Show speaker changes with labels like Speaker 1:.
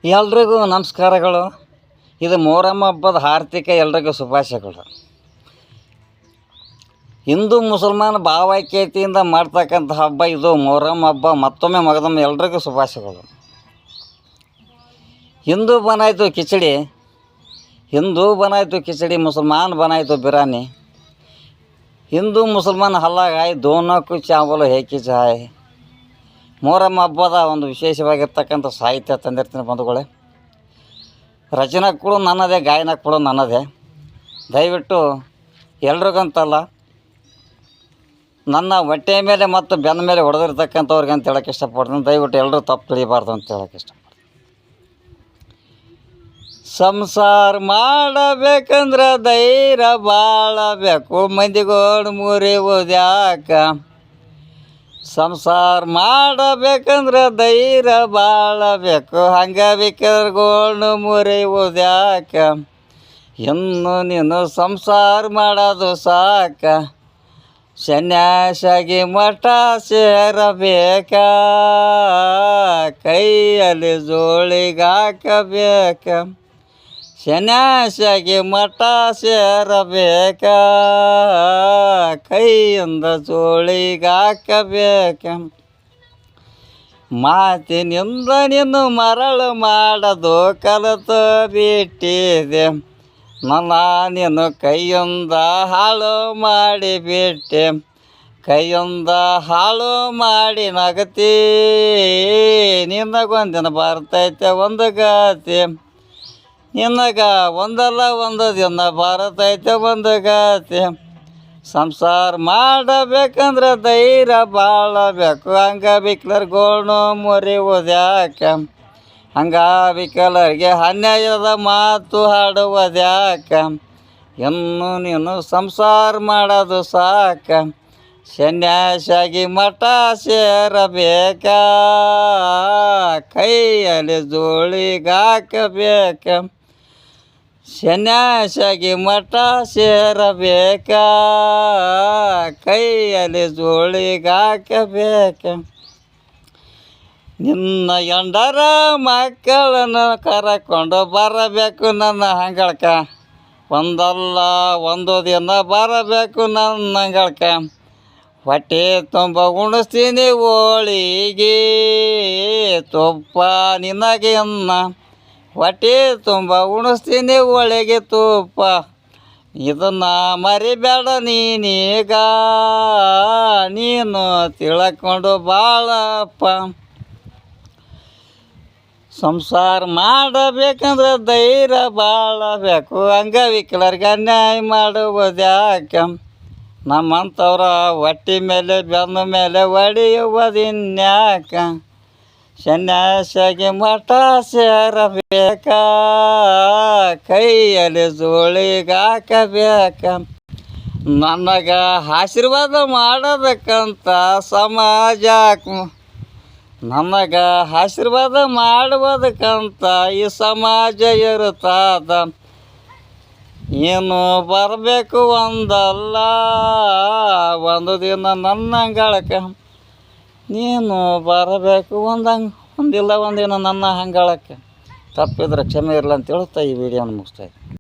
Speaker 1: ಎಲ್ರಿಗೂ ನಮಸ್ಕಾರಗಳು. ಇದು ಮೊಹರಂ ಹಬ್ಬದ ಆರ್ಥಿಕ ಎಲ್ರಿಗೂ ಶುಭಾಶಯಗಳು. ಹಿಂದೂ ಮುಸಲ್ಮಾನ ಭಾವೈಕ್ಯತೆಯಿಂದ ಮಾಡ್ತಕ್ಕಂಥ ಹಬ್ಬ ಇದು ಮೊಹರಂ ಹಬ್ಬ. ಮತ್ತೊಮ್ಮೆ ಮಗದೊಮ್ಮೆ ಎಲ್ರಿಗೂ ಶುಭಾಶಯಗಳು. ಹಿಂದೂ ಬನಾಯಿತು ಕಿಚಡಿ, ಮುಸಲ್ಮಾನ್ ಬನಾಯಿತು ಬಿರಿಯಾನಿ. ಹಿಂದೂ ಮುಸಲ್ಮಾನ್ ಹಲ್ಲಾಗಾಯಿ ದೋನಕ್ಕೂ ಚಾವಲು ಹೇಕಿ ಜಾಯ್. ಮೊಹರಂ ಹಬ್ಬದ ಒಂದು ವಿಶೇಷವಾಗಿರ್ತಕ್ಕಂಥ ಸಾಹಿತ್ಯ ತಂದಿರ್ತೀನಿ ಬಂಧುಗಳೇ. ರಚನೆ ಕೂಡ ನನ್ನದೇ, ಗಾಯನ ಕೂಡ ನನ್ನದೇ. ದಯವಿಟ್ಟು ಎಲ್ರಿಗಂತಲ್ಲ, ನನ್ನ ಹೊಟ್ಟೆ ಮೇಲೆ ಮತ್ತು ಬೆನ್ನ ಮೇಲೆ ಹೊಡೆದಿರ್ತಕ್ಕಂಥವ್ರಿಗೆ ಅಂತ ಹೇಳೋಕ್ಕೆ ಇಷ್ಟಪಡ್ತೀನಿ. ದಯವಿಟ್ಟು ಎಲ್ಲರೂ ತಪ್ಪು ತಿಳಿಬಾರ್ದು ಅಂತ ಹೇಳೋಕ್ಕೆ ಇಷ್ಟಪಡ್ತೀನಿ. ಸಂಸಾರ ಮಾಡಬೇಕಂದ್ರೆ ಧೈರ್ಯ ಬಾಳಬೇಕು, ಮಂದಿಗೋಡು ಮುರಿಯುವುದ್ಯಾಕ. ಸಂಸಾರ ಮಾಡಬೇಕಂದ್ರೆ ಧೈರ್ಯ ಬಾಳಬೇಕು, ಅಂಗವಿಕಲರುಗೋಳು ಮುರಿಯುವುದ್ಯಾಕ. ಇನ್ನು ನೀನು ಸಂಸಾರ ಮಾಡೋದು ಸಾಕ, ಸನ್ಯಾಸಾಗಿ ಮಠ ಸೇರಬೇಕ. ಕೈಯಲ್ಲಿ ಜೋಳಿಗಾಕಬೇಕ, ಸನ್ಯಾಸಾಗಿ ಮಠ ಸೇರಬೇಕ. ಕೈಯಿಂದ ಜೋಳಿಗಾಕಬೇಕ. ಮಾತಿನಿಂದ ನೀನು ಮರಳು ಮಾಡೋದು ಕಲಿತು ಬಿಟ್ಟಿದೆ, ನನ್ನ ನೀನು ಕೈಯಿಂದ ಹಾಳು ಮಾಡಿಬಿಟ್ಟೆ. ಕೈಯಿಂದ ಹಾಳು ಮಾಡಿ ನಗತಿ, ನಿನಗೊಂದಿನ ಬರ್ತೈತೆ ಒಂದು ಗಾತಿ. ನಿನಗ ಒಂದಲ್ಲ ಒಂದು ದಿನ ಬರ್ತೈತೆ ಒಂದು ಗಾತಿ. ಸಂಸಾರ ಮಾಡಬೇಕಂದ್ರೆ ಧೈರ್ಯ ಬಾಳಬೇಕು, ಅಂಗವಿಕಲರುಗೋಳು ಮುರಿಯುವುದ್ಯಾಕ. ಅಂಗವಿಕಲರಿಗೆ ಅನ್ಯಾಯದ ಮಾತು ಹಾಡುವುದ್ಯಾಕ. ಇನ್ನು ನೀನು ಸಂಸಾರ ಮಾಡೋದು ಸಾಕ, ಸನ್ಯಾಸಾಗಿ ಮಠ ಸೇರಬೇಕ. ಕೈಯಲ್ಲಿ ಜೋಳಿಗಾಕಬೇಕ, ಸನ್ಯಾಸಾಗಿ ಮಠ ಸೇರಬೇಕ. ಕೈಯಲ್ಲಿ ಜೋಳಿಗಾಕಬೇಕ. ನಿನ್ನ ಎಂಡರ ಮಕ್ಕಳನ್ನು ಕರಕೊಂಡು ಬರಬೇಕು ನನ್ನ ಅಂಗಳಕ. ಒಂದಲ್ಲ ಒಂದು ದಿನ ಬರಬೇಕು ನನ್ನ ಅಂಗಳಕ. ಹೊಟ್ಟೆ ತುಂಬ ಉಣಿಸ್ತೀನಿ ಹೋಳಿಗೆ ತುಪ್ಪ ನಿನಗೆ ಅನ್ನ. ಹೊಟ್ಟೆ ತುಂಬ ಉಣಿಸ್ತೀನಿ ಹೋಳಿಗೆ ತುಪ್ಪ, ಇದನ್ನು ಮರಿಬೇಡ ನೀನೀಗ. ನೀನು ತಿಳ್ಕೊಂಡು ಬಾಳಪ್ಪ. ಸಂಸಾರ ಮಾಡಬೇಕಂದ್ರೆ ಧೈರ್ಯ ಬಾಳಬೇಕು, ಅಂಗವಿಕಲರಿಗೆ ಅನ್ಯಾಯ ಮಾಡುವುದ್ಯಾಕ. ನಮ್ಮಂಥವ್ರ ಹೊಟ್ಟೆ ಮೇಲೆ ಬೆನ್ನ ಮೇಲೆ ಹೊಡೆಯುವುದಿನ್ಯಾಕ. ಸನ್ಯಾಸಾಗಿ ಮಠ ಸೇರಬೇಕ. ಕೈಯಲ್ಲಿ ಜೋಳಿಗಾಕಬೇಕ. ನನಗೆ ಆಶೀರ್ವಾದ ಮಾಡೋದಕ್ಕಂತ ಸಮಾಜ, ನನಗೆ ಆಶೀರ್ವಾದ ಮಾಡುವುದಕ್ಕಂತ ಈ ಸಮಾಜ ಇರುತ್ತದ. ನೀನು ಬರಬೇಕು ಒಂದಲ್ಲ ಒಂದು ದಿನ ನನ್ನ ಅಂಗಳಕ್ಕೆ. ನೀನು ಬರಬೇಕು ಒಂದಿಲ್ಲ ಒಂದಿನ ನನ್ನ ಅಂಗಳಕ್ಕೆ. ತಪ್ಪಿದ್ರೆ ಕ್ಷಮೆ ಇರಲಿ ಅಂತ ಹೇಳ್ತಾ ಈ ವಿಡಿಯೋನ ಮುಗಿಸ್ತಾ ಇದ್ದೀನಿ.